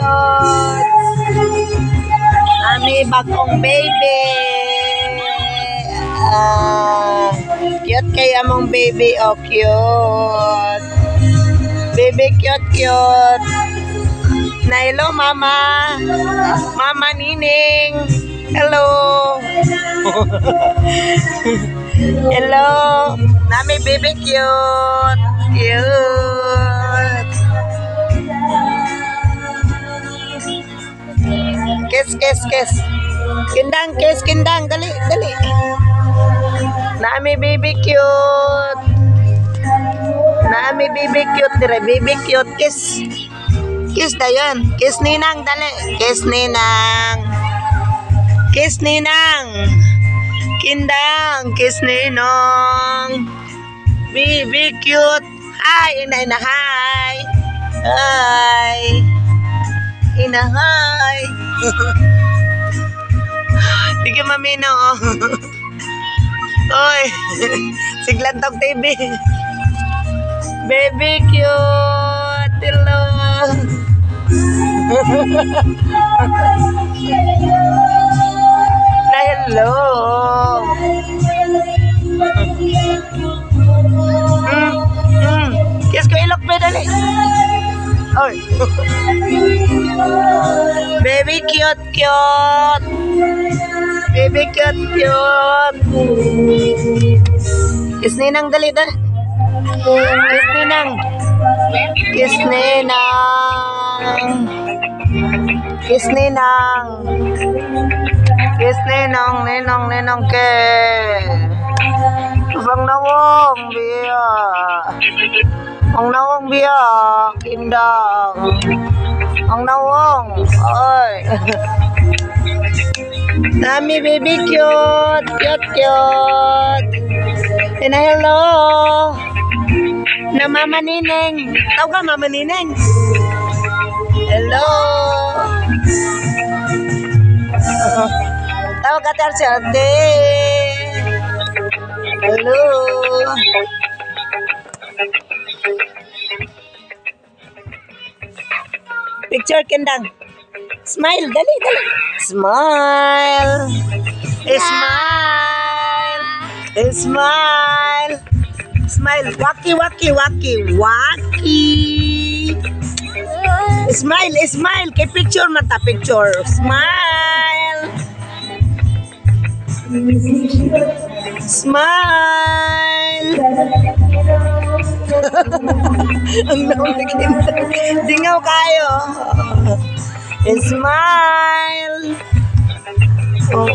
cute. Nami bagong baby. Cute kay among baby. Oh, cute. Baby cute. Na hello, mama. Mama Nining. Hello. Hello. Nami baby cute. Cute. Kiss. Kindang. Dali. Nami baby cute. Nami baby cute. Dire, baby cute. Kiss dayon. Kiss ninang, dali. Kiss ninang. Kindang. Kiss ninang. Baby cute. Hi, ina. Hi. Ina, hi. Sige, mamino. Oy. Siglantog TV. Baby cute. Hello. Na hello. Kiss ko ilok pa dali. Oy. Baby cute. Baby cute. Kiss ninang dali. Kiss ninang ke. Bang nawong biya. Kindang. Ang nawong. Oy. Nami baby cute. And hello. Na Mama Nining. Tawag ka Mama Nining. Hello. Tawag ka Tarsate. Hello. Picture Kindang. Smile, dali. Smile. Waki. Smile. Kay picture mata picture. Smile. Ang naman dingaw kayo. Smile. Oh.